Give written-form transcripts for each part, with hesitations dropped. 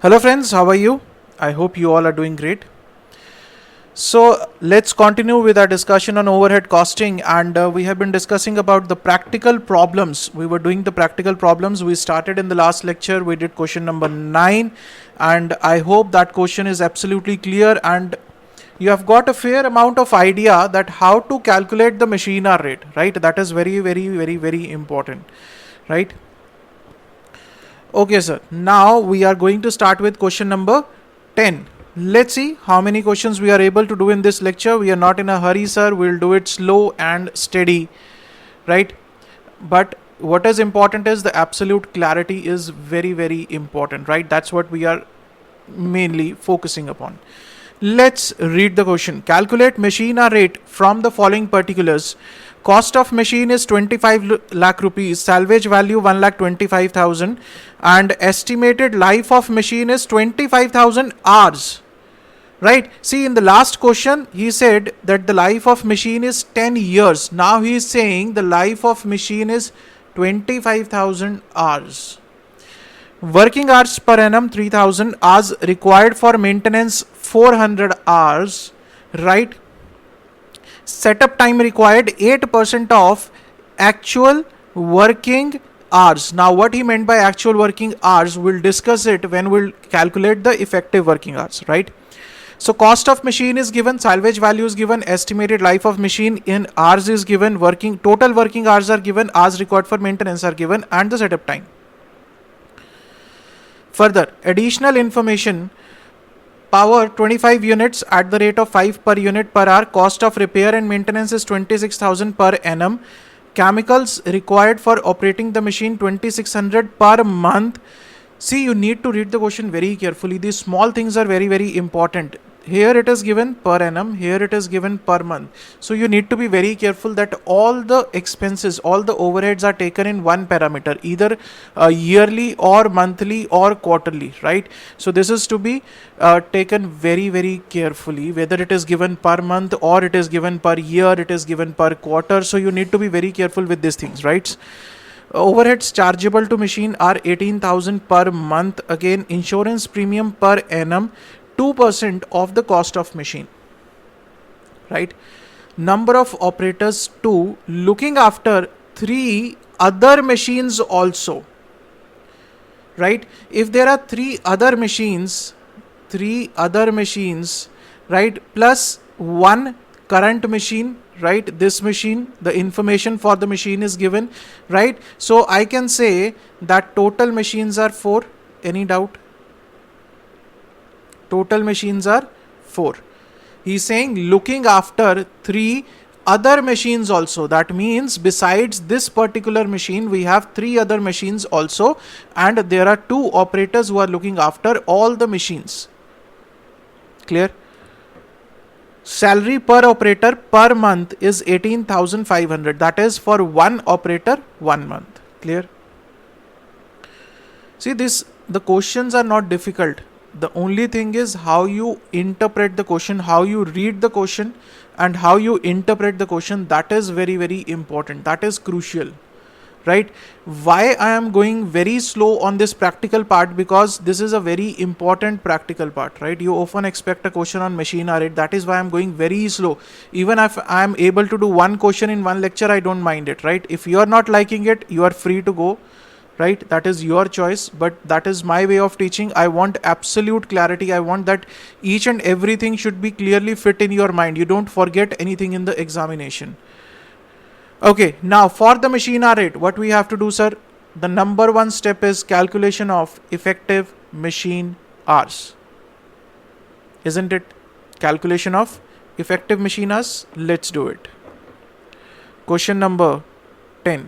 Hello friends, how are you? I hope you all are doing great. So let's continue with our discussion on overhead costing, and we have been discussing about the practical problems. We were doing the practical problems. We started in the last lecture. We did question number 9, and I hope that question is absolutely clear and you have got a fair amount of idea that how to calculate the machine hour rate, right? That is very important, right? Okay, sir. Now we are going to start with question number 10. Let's see how many questions we are able to do in this lecture. We are not in a hurry, sir. We'll do it slow and steady, right? But what is important is the absolute clarity is very important, right? That's what we are mainly focusing upon. Let's read the question. Calculate machine hour rate from the following particulars. Cost of machine is 25 lakh rupees, salvage value 1 lakh 25,000, and estimated life of machine is 25,000 hours. Right? See, in the last question, he said that the life of machine is 10 years. Now he is saying the life of machine is 25,000 hours. Working hours per annum 3000, hours required for maintenance 400 hours, right? Setup time required 8% of actual working hours. Now what he meant by actual working hours, we'll discuss it when we'll calculate the effective working hours, right? So cost of machine is given, salvage value is given, estimated life of machine in hours is given, total working hours are given, hours required for maintenance are given, and the setup time. Further, additional information: power 25 units at the rate of 5 per unit per hour. Cost of repair and maintenance is 26,000 per annum. Chemicals required for operating the machine 2600 per month. See, you need to read the question very carefully. These small things are very important. Here it is given per annum, here it is given per month. So you need to be very careful that all the expenses, all the overheads are taken in one parameter, either yearly or monthly or quarterly, right? So this is to be taken very carefully, whether it is given per month or it is given per year, it is given per quarter. So you need to be very careful with these things, right? Overheads chargeable to machine are 18,000 per month. Again, insurance premium per annum 2% of the cost of machine, right? Number of operators 2, looking after 3 other machines also, right? If there are 3 other machines, right, plus 1 current machine, right? This machine, the information for the machine is given, right? So I can say that total machines are 4. Any doubt? Total machines are 4. He's saying looking after 3 other machines also. That means besides this particular machine, we have 3 other machines also, and there are 2 operators who are looking after all the machines. Clear? Salary per operator per month is 18,500. That is for one operator 1 month. Clear? See, the questions are not difficult. The only thing is how you interpret the question, how you read the question, and how you interpret the question. That is very important. That is crucial, right? Why I am going very slow on this practical part? Because this is a very important practical part, right? You often expect a question on machine hour rate. That is why I'm going very slow. Even if I am able to do one question in one lecture, I don't mind it, right? If you are not liking it, you are free to go, right? That is your choice, but that is my way of teaching. I want absolute clarity. I want that each and everything should be clearly fit in your mind. You don't forget anything in the examination. Okay, now for the machine hour rate, what we have to do, sir? The number 1 step is calculation of effective machine hours. Isn't it? Calculation of effective machine hours. Let's do it. Question number 10.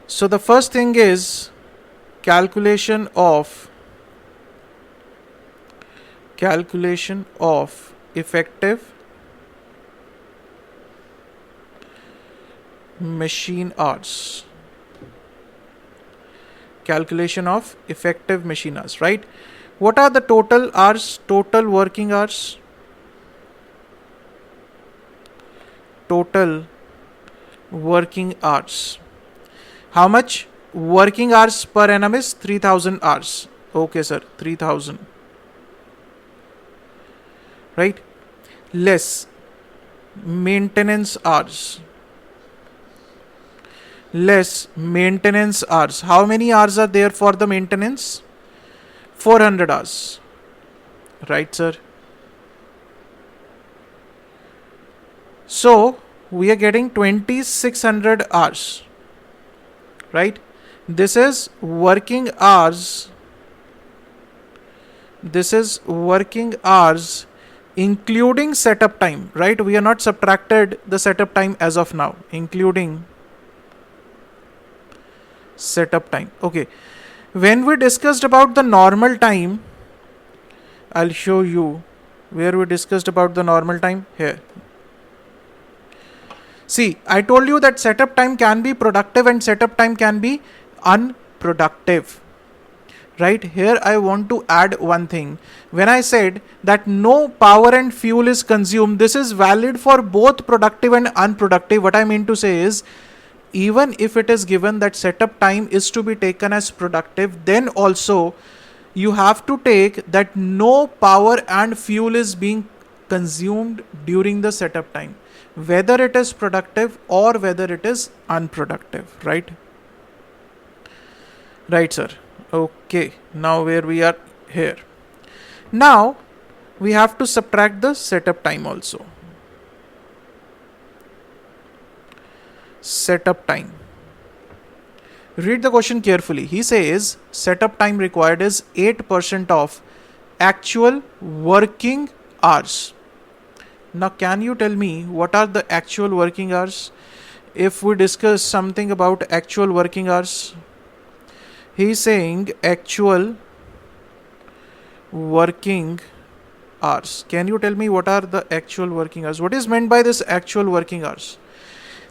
So the first thing is calculation of effective machine hours. Calculation of effective machine hours, right? What are the total hours, total working hours? Total working hours. How much? working hours per annum is 3000 hours. Okay sir, 3000, right? Less maintenance hours. Less maintenance hours. How many hours are there for the maintenance? 400 hours, right sir? So we are getting 2600 hours, right? This is working hours. This is working hours including setup time, right? We are not subtracted the setup time as of now, including setup time. Okay, when we discussed about the normal time, I'll show you where we discussed about the normal time. Here, see, I told you that setup time can be productive and setup time can be unproductive. Right here, I want to add one thing. When I said that no power and fuel is consumed, this is valid for both productive and unproductive. What I mean to say is, even if it is given that setup time is to be taken as productive, then also you have to take that no power and fuel is being consumed during the setup time, whether it is productive or whether it is unproductive, right? Right, sir. Okay, now where we are here. Now we have to subtract the setup time also. Setup time. Read the question carefully. He says setup time required is 8% of actual working hours. Now can you tell me what are the actual working hours? If we discuss something about actual working hours, he is saying actual working hours. Can you tell me what are the actual working hours? What is meant by this actual working hours?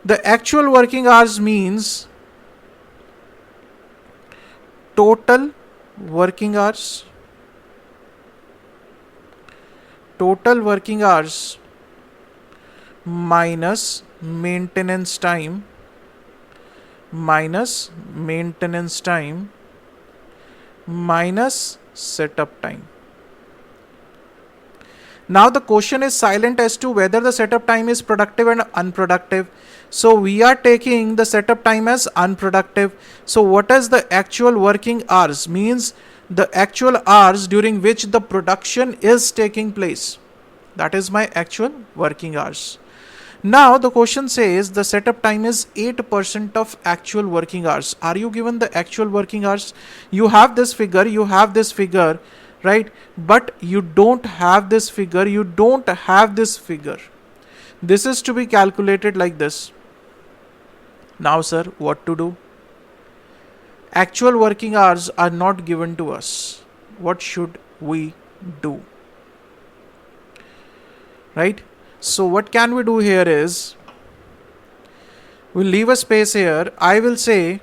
The actual working hours means total working hours. Total working hours minus maintenance time minus setup time. Now the question is silent as to whether the setup time is productive and unproductive. So we are taking the setup time as unproductive. So what is the actual working hours? Means the actual hours during which the production is taking place. That is my actual working hours. Now the question says the setup time is 8% of actual working hours. Are you given the actual working hours? You have this figure, you have this figure, right? But you don't have this figure, you don't have this figure. This is to be calculated like this. Now sir, what to do? Actual working hours are not given to us. What should we do? Right? So what can we do here is, we'll leave a space here. I will say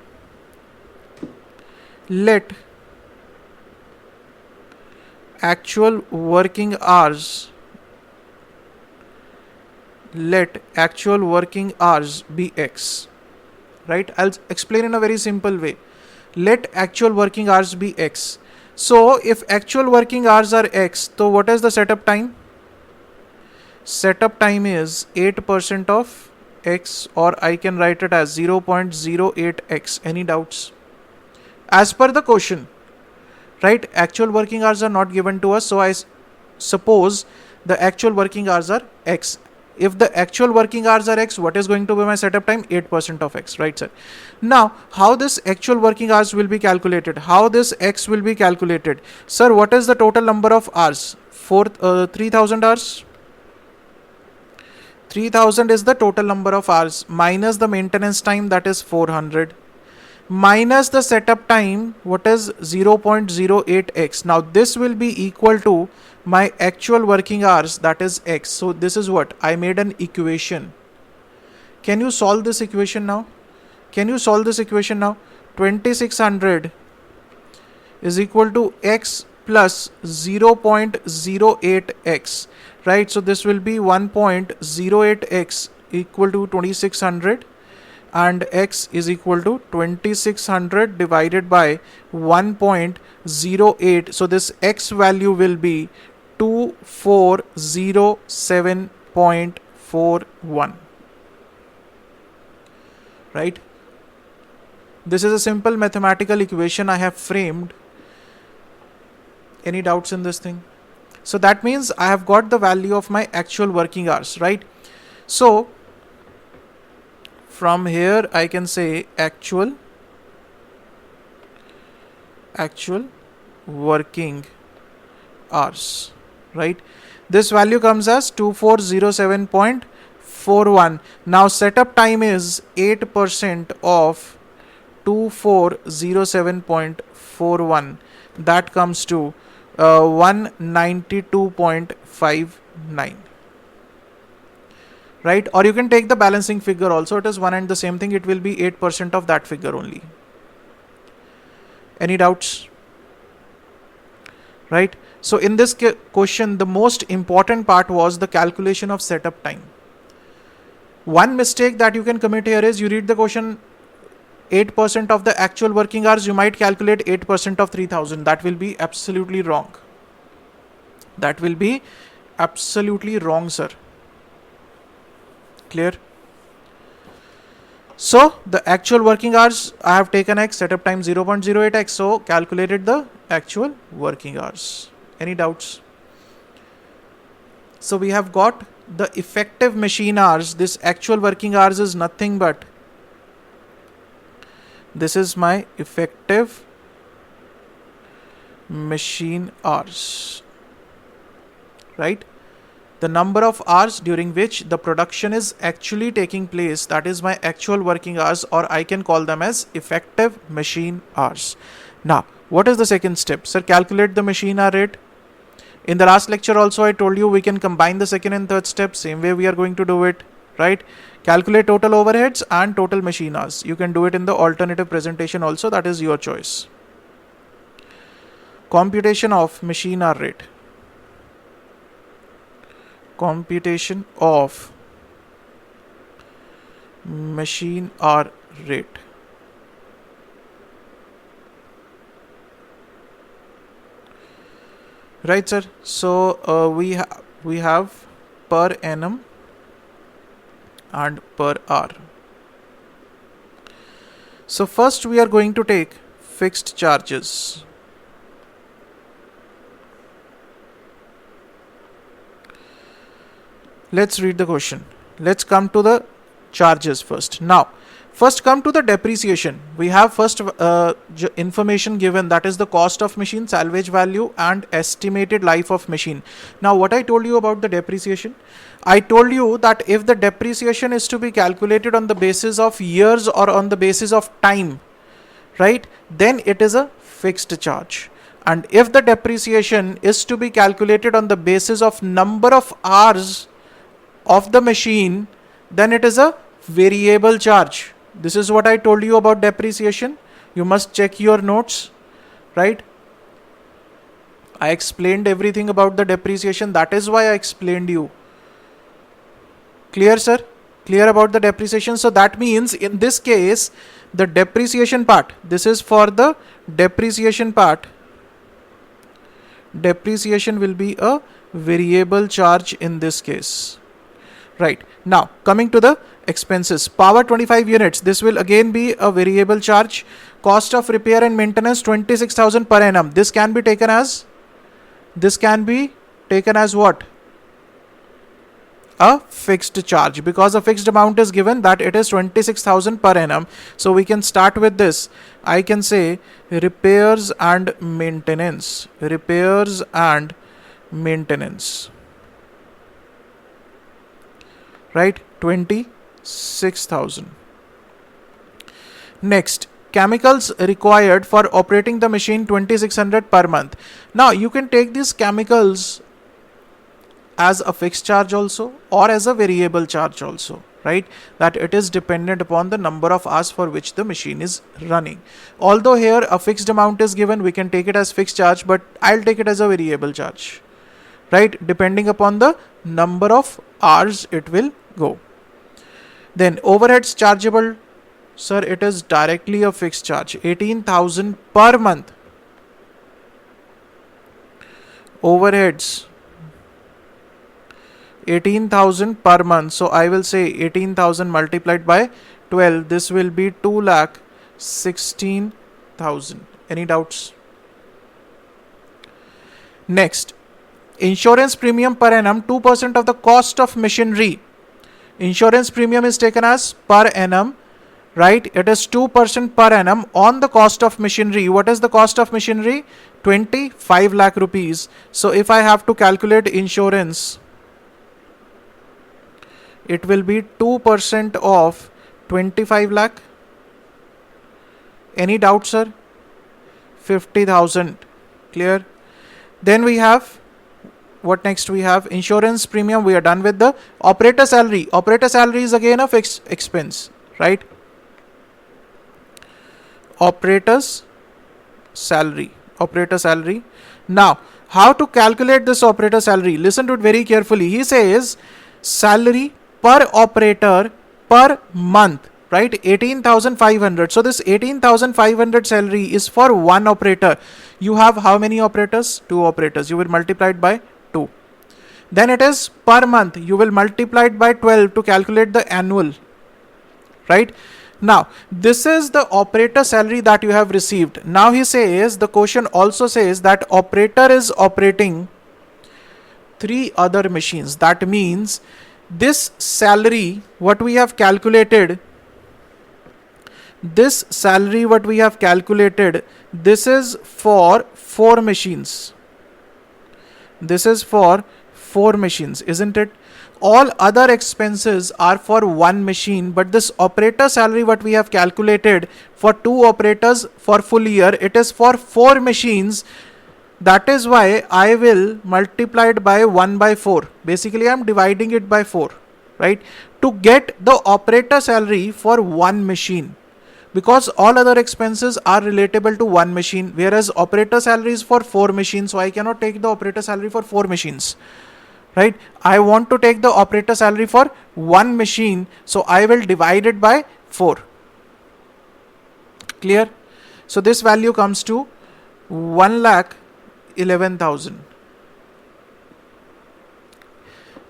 let actual working hours be X. Right? I'll explain in a very simple way. Let actual working hours be X. So if actual working hours are X, so what is the setup time? Setup time is 8% of X, or I can write it as 0.08X. Any doubts? As per the question, right? Actual working hours are not given to us. So I suppose the actual working hours are X. If the actual working hours are X, what is going to be my setup time? 8% of X, right sir? Now, how this actual working hours will be calculated? How this X will be calculated? Sir, what is the total number of hours? 3000 hours? 3000 is the total number of hours minus the maintenance time, that is 400, minus the setup time, what is 0.08x. Now this will be equal to my actual working hours, that is X. So this is what I made an equation. Can you solve this equation now? 2600 is equal to X plus 0.08x. Right, so this will be 1.08x equal to 2600, and x is equal to 2600 divided by 1.08. So this x value will be 2407.41, right? This is a simple mathematical equation I have framed. Any doubts in this thing? So that means I have got the value of my actual working hours, right? So from here I can say actual working hours, right? This value comes as 2407.41. Now setup time is 8% of 2407.41. That comes to 192.59, right? Or you can take the balancing figure also. It is one and the same thing. It will be 8% of that figure only. Any doubts? Right? So in this question, the most important part was the calculation of setup time. One mistake that you can commit here is you read the question 8% of the actual working hours, you might calculate 8% of 3000. That will be absolutely wrong. That will be absolutely wrong, sir. Clear? So the actual working hours, I have taken x, setup time 0.08x, so calculated the actual working hours. Any doubts? So we have got the effective machine hours. This actual working hours is nothing but, this is my effective machine hours, right? The number of hours during which the production is actually taking place, that is my actual working hours, or I can call them as effective machine hours. Now, what is the second step? Sir, calculate the machine hour rate. In the last lecture also I told you we can combine the second and third step. Same way we are going to do it, right? Calculate total overheads and total machine hours. You can do it in the alternative presentation also, that is your choice. Computation of machine hour rate. Computation of machine hour rate. Right, sir? So we have per annum and per hour. So first we are going to take fixed charges. Let's read the question. Let's come to the charges first. Now, first come to the depreciation. We have first information given, that is the cost of machine, salvage value and estimated life of machine. Now what I told you about the depreciation, I told you that if the depreciation is to be calculated on the basis of years or on the basis of time, right, then it is a fixed charge. And if the depreciation is to be calculated on the basis of number of hours of the machine, then it is a variable charge. This is what I told you about depreciation. You must check your notes, right? I explained everything about the depreciation. That is why I explained you. Clear, sir? Clear about the depreciation? So that means in this case, the depreciation part, this is for the depreciation part. Depreciation will be a variable charge in this case. Right. Now coming to the expenses, power 25 units, this will again be a variable charge. Cost of repair and maintenance 26,000 per annum. This can be taken as what? A fixed charge, because a fixed amount is given that it is 26,000 per annum. So we can start with this. I can say repairs and maintenance. Repairs and maintenance. Right, 26,000. Next, chemicals required for operating the machine 2600 per month. Now you can take these chemicals as a fixed charge also or as a variable charge also, right? That it is dependent upon the number of hours for which the machine is running. Although here a fixed amount is given, we can take it as fixed charge, but I'll take it as a variable charge, right? Depending upon the number of hours it will go. Then overheads chargeable Sir, it is directly a fixed charge. 18,000 per month. Overheads 18,000 per month. So I will say 18,000 multiplied by 12. This will be 2,16,000. Any doubts? Next, insurance premium per annum 2% of the cost of machinery. Insurance premium is taken as per annum, right? It is 2% per annum on the cost of machinery. What is the cost of machinery? 25 lakh rupees. So if I have to calculate insurance, it will be 2% of 25 lakh. Any doubt, sir? 50,000. Clear? Then we have, what next we have? Insurance premium. We are done with the operator salary. Operator salary is again a fixed expense, right? Operator's salary. Operator salary. Now, how to calculate this operator salary? Listen to it very carefully. He says salary per operator per month, right? 18,500. So this 18,500 salary is for one operator. You have how many operators? Two operators. You will multiply it by 2. Then it is per month. You will multiply it by 12 to calculate the annual, right? Now, this is the operator salary that you have received. Now he says, the question also says that operator is operating 3 other machines. That means this salary, what we have calculated, this is for 4 machines. This is for 4 machines, isn't it? All other expenses are for 1 machine, but this operator salary what we have calculated for 2 operators for full year, it is for 4 machines. That is why I will multiply it by 1 by 4. Basically, I am dividing it by 4, right? To get the operator salary for 1 machine. Because all other expenses are relatable to 1 machine, whereas operator salary is for 4 machines. So I cannot take the operator salary for 4 machines, right? I want to take the operator salary for 1 machine. So I will divide it by 4. Clear? So this value comes to 1,11,000.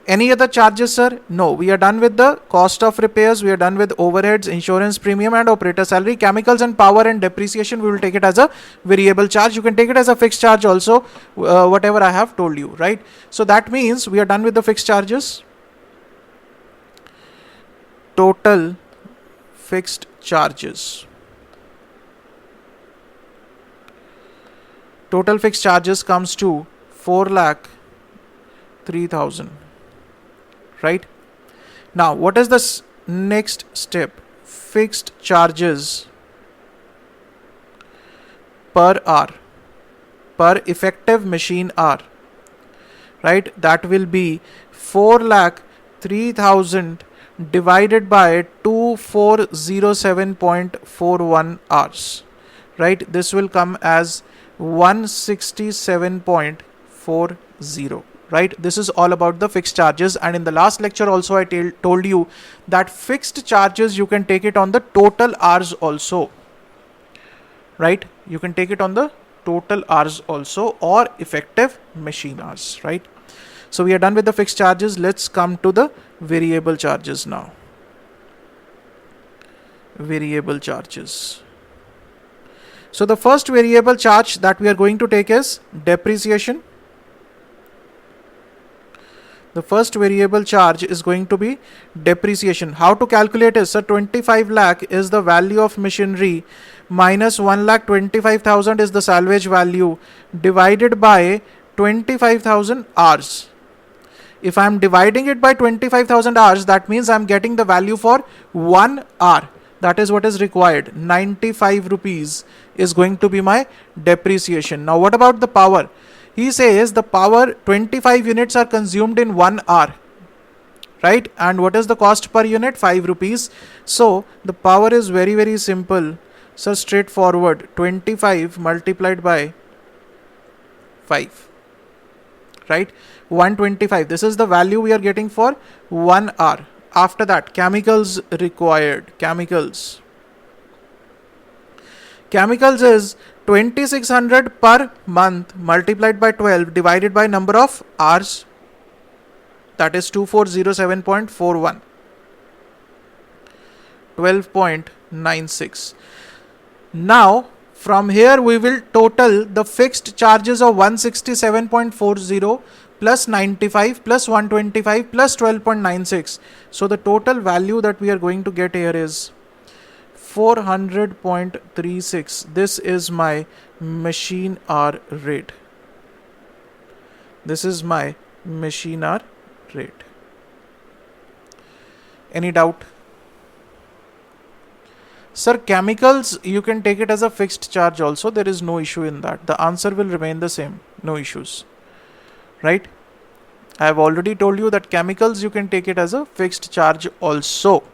Any other charges, sir? No. We are done with the cost of repairs. We are done with overheads, insurance premium and operator salary. Chemicals and power and depreciation, we will take it as a variable charge. You can take it as a fixed charge also, whatever I have told you, right? So that means we are done with the fixed charges. Total fixed charges. Total fixed charges comes to 4,03,000. Right? Now, what is the next step? Fixed charges per hour, per effective machine hour, right? That will be 4,03,000 divided by 2407.41 hours, right? This will come as 167.40. Right? This is all about the fixed charges. And in the last lecture also I told you that fixed charges you can take it on the total hours also. Right? You can take it on the total hours also or effective machine hours. Right? So we are done with the fixed charges. Let's come to the variable charges now. Variable charges. So the first variable charge that we are going to take is depreciation. The first variable charge is going to be depreciation. How to calculate it? So 25 lakh is the value of machinery minus 1,25,000 is the salvage value divided by 25,000 hours. If I am dividing it by 25,000 hours, that means I am getting the value for 1 hour. That is what is required. 95 rupees is going to be my depreciation. Now what about the power? He says the power 25 units are consumed in 1 hour, right? And what is the cost per unit? 5 rupees. So the power is very, very simple. So straightforward, 25 multiplied by 5, right? 125. This is the value we are getting for 1 hour. After that, chemicals required. Chemicals. Chemicals is 2600 per month multiplied by 12 divided by number of hours, that is 2407.41, 12.96. Now from here we will total the fixed charges of 167.40 plus 95 plus 125 plus 12.96. So the total value that we are going to get here is 400.36. This is my machine hour rate. This is my machine hour rate. Any doubt? Sir, chemicals, you can take it as a fixed charge also. There is no issue in that. The answer will remain the same. No issues. Right? I have already told you that chemicals, you can take it as a fixed charge also.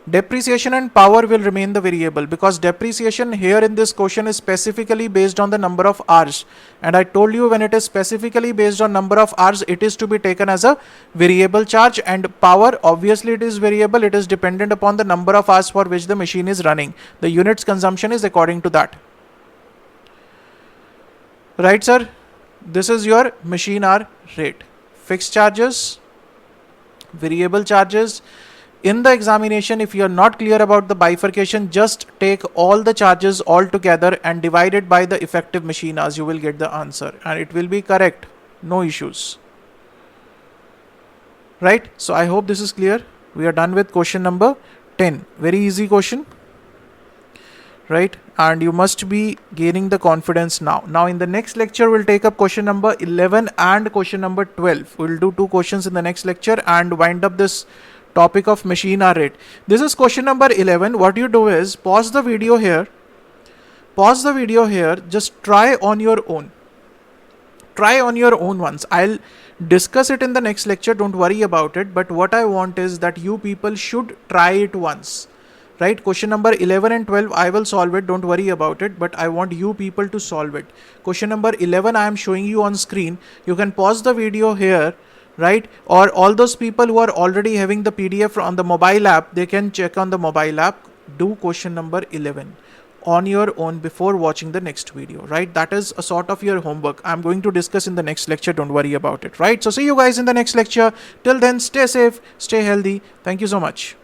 Depreciation and power will remain the variable, because depreciation here in this question is specifically based on the number of hours. And I told you, when it is specifically based on number of hours, it is to be taken as a variable charge, and power, obviously it is variable. It is dependent upon the number of hours for which the machine is running. The units consumption is according to that. Right, sir? This is your machine hour rate. Fixed charges, variable charges. In the examination, if you are not clear about the bifurcation, just take all the charges all together and divide it by the effective machine hours. You will get the answer and it will be correct. No issues. Right? So I hope this is clear. We are done with question number 10. Very easy question. Right? And you must be gaining the confidence now. Now in the next lecture, we'll take up question number 11 and question number 12. We'll do 2 questions in the next lecture and wind up this topic of machine hour rate. This is question number 11. What you do is pause the video here. Pause the video here. Just try on your own. Try on your own once. I'll discuss it in the next lecture. Don't worry about it. But what I want is that you people should try it once. Right? Question number 11 and 12, I will solve it. Don't worry about it. But I want you people to solve it. Question number 11, I am showing you on screen. You can pause the video here. Right? Or all those people who are already having the PDF on the mobile app, they can check on the mobile app. Do question number 11 on your own before watching the next video. Right? That is a sort of your homework. I'm going to discuss in the next lecture. Don't worry about it. Right? So see you guys in the next lecture. Till then, stay safe, stay healthy. Thank you so much.